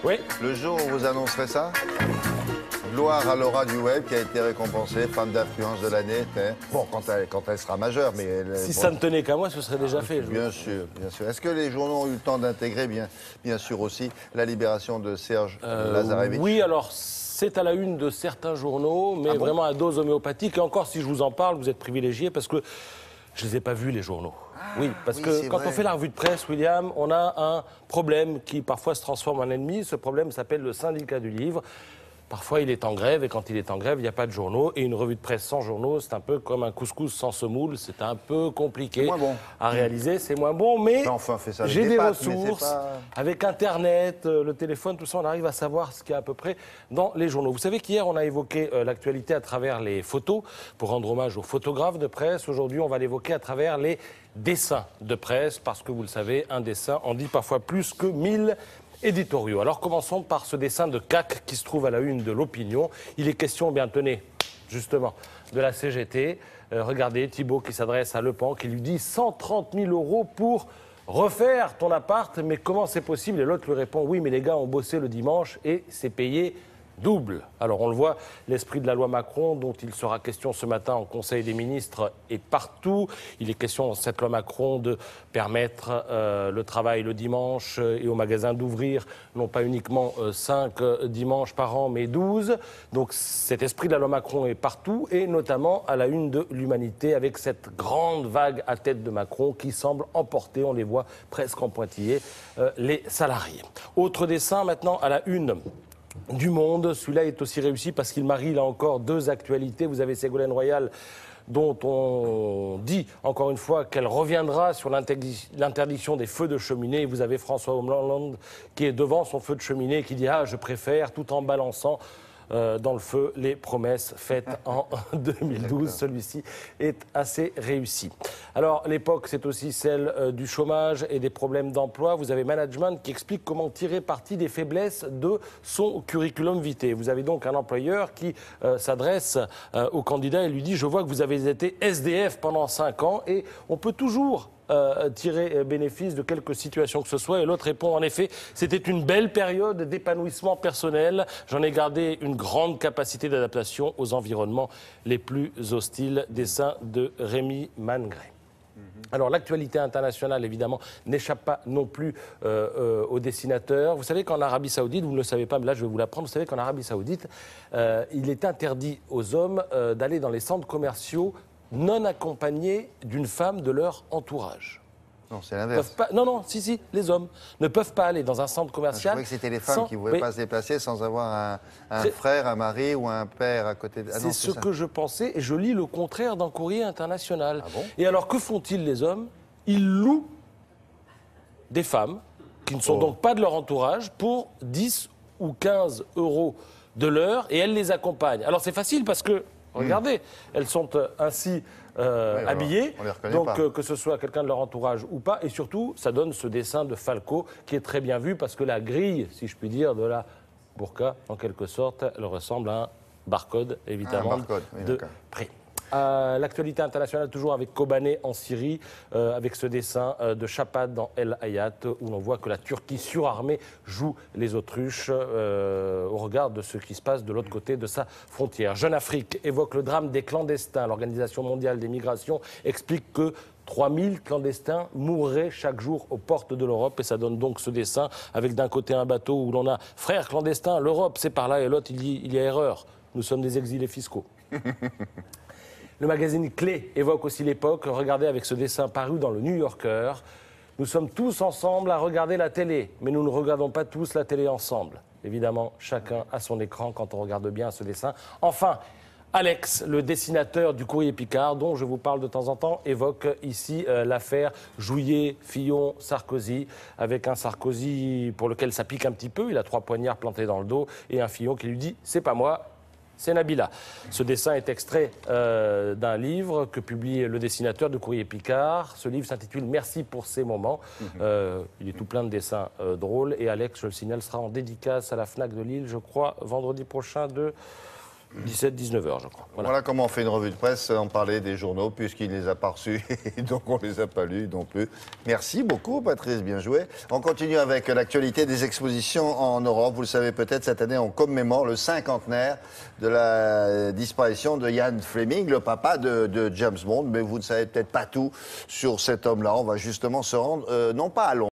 Oui. Le jour où vous annoncerez ça, gloire à Laura du Web qui a été récompensée, femme d'influence de l'année. Bon, quand elle sera majeure, mais... Si ça ne tenait qu'à moi, ce serait déjà fait. Bien sûr, bien sûr. Est-ce que les journaux ont eu le temps d'intégrer, bien sûr aussi, la libération de Serge Lazarevitch? Oui, alors c'est à la une de certains journaux, mais vraiment à dose homéopathique. Et encore, si je vous en parle, vous êtes privilégié parce que je ne les ai pas vus, les journaux. Oui, parce que quand on fait la revue de presse, William, on a un problème qui parfois se transforme en ennemi. Ce problème s'appelle le syndicat du livre. Parfois, il est en grève, et quand il est en grève, il n'y a pas de journaux. Et une revue de presse sans journaux, c'est un peu comme un couscous sans semoule. C'est un peu compliqué à réaliser. C'est moins bon, mais enfin, j'ai des ressources. Avec Internet, le téléphone, tout ça, on arrive à savoir ce qu'il y a à peu près dans les journaux. Vous savez qu'hier, on a évoqué l'actualité à travers les photos, pour rendre hommage aux photographes de presse. Aujourd'hui, on va l'évoquer à travers les dessins de presse, parce que vous le savez, un dessin en dit parfois plus que 1000 éditoriaux. Alors commençons par ce dessin de CAC qui se trouve à la une de l'Opinion. Il est question, bien tenez, justement, de la CGT. Regardez Thibault qui s'adresse à Le Pen, qui lui dit 130 000 € pour refaire ton appart. Mais comment c'est possible? Et l'autre lui répond, oui, mais les gars ont bossé le dimanche et c'est payé double. Alors on le voit, l'esprit de la loi Macron, dont il sera question ce matin au Conseil des ministres, est partout. Il est question dans cette loi Macron de permettre le travail le dimanche et aux magasins d'ouvrir non pas uniquement 5 dimanches par an, mais 12. Donc cet esprit de la loi Macron est partout, et notamment à la une de l'Humanité, avec cette grande vague à tête de Macron qui semble emporter, on les voit presque en pointillé, les salariés. Autre dessin maintenant à la une du Monde. Celui-là est aussi réussi parce qu'il marie là encore deux actualités. Vous avez Ségolène Royal, dont on dit encore une fois qu'elle reviendra sur l'interdiction des feux de cheminée. Et vous avez François Hollande qui est devant son feu de cheminée et qui dit « Ah, je préfère », tout en balançant dans le feu les promesses faites en 2012. Celui-ci est assez réussi. Alors, l'époque, c'est aussi celle du chômage et des problèmes d'emploi. Vous avez Management qui explique comment tirer parti des faiblesses de son curriculum vitae. Vous avez donc un employeur qui s'adresse au candidat et lui dit « Je vois que vous avez été SDF pendant 5 ans et on peut toujours tirer bénéfice de quelque situation que ce soit ». Et l'autre répond, en effet, c'était une belle période d'épanouissement personnel. J'en ai gardé une grande capacité d'adaptation aux environnements les plus hostiles. Dessin de Rémi Mangret. Alors l'actualité internationale, évidemment, n'échappe pas non plus aux dessinateurs. Vous savez qu'en Arabie Saoudite, vous ne le savez pas, mais là je vais vous l'apprendre, vous savez qu'en Arabie Saoudite, il est interdit aux hommes d'aller dans les centres commerciaux non accompagnés d'une femme de leur entourage. Non, c'est l'inverse. Non, si, les hommes ne peuvent pas aller dans un centre commercial. Je croyais que c'était les femmes qui ne pouvaient pas se déplacer sans avoir un frère, un mari ou un père à côté de... C'est ce que je pensais, et je lis le contraire dans Courrier International. Ah bon? Et alors, que font-ils les hommes? Ils louent des femmes qui ne sont donc pas de leur entourage pour 10 ou 15 € de l'heure, et elles les accompagnent. Alors c'est facile parce que, regardez, elles sont ainsi habillées, donc que ce soit quelqu'un de leur entourage ou pas, et surtout, ça donne ce dessin de Falco qui est très bien vu parce que la grille, si je puis dire, de la burqa, en quelque sorte, elle ressemble à un barcode, évidemment, de prix. L'actualité internationale, toujours avec Kobané en Syrie, avec ce dessin de Chapad dans El Hayat, où l'on voit que la Turquie surarmée joue les autruches au regard de ce qui se passe de l'autre côté de sa frontière. Jeune Afrique évoque le drame des clandestins. L'Organisation mondiale des migrations explique que 3000 clandestins mourraient chaque jour aux portes de l'Europe, et ça donne donc ce dessin avec d'un côté un bateau où l'on a « Frères clandestins, l'Europe, c'est par là », et l'autre, il y a erreur. Nous sommes des exilés fiscaux. Le magazine Clé évoque aussi l'époque. Regardez avec ce dessin paru dans le New Yorker. Nous sommes tous ensemble à regarder la télé, mais nous ne regardons pas tous la télé ensemble. Évidemment, chacun a son écran quand on regarde bien ce dessin. Enfin, Alex, le dessinateur du Courrier Picard, dont je vous parle de temps en temps, évoque ici l'affaire Jouillet, Fillon, Sarkozy, avec un Sarkozy pour lequel ça pique un petit peu. Il a 3 poignards plantés dans le dos et un Fillon qui lui dit « c'est pas moi ». C'est Nabila. Ce dessin est extrait d'un livre que publie le dessinateur de Courrier Picard. Ce livre s'intitule « Merci pour ces moments ». Il est tout plein de dessins drôles. Et Alex, je le signale, sera en dédicace à la FNAC de Lille, je crois, vendredi prochain de 17-19 heures, je crois. Voilà comment on fait une revue de presse, on parlait des journaux, puisqu'il ne les a pas reçus, et donc on ne les a pas lus non plus. Merci beaucoup, Patrice, bien joué. On continue avec l'actualité des expositions en Europe. Vous le savez peut-être, cette année, on commémore le cinquantenaire de la disparition de Ian Fleming, le papa de James Bond. Mais vous ne savez peut-être pas tout sur cet homme-là. On va justement se rendre, non pas à Londres,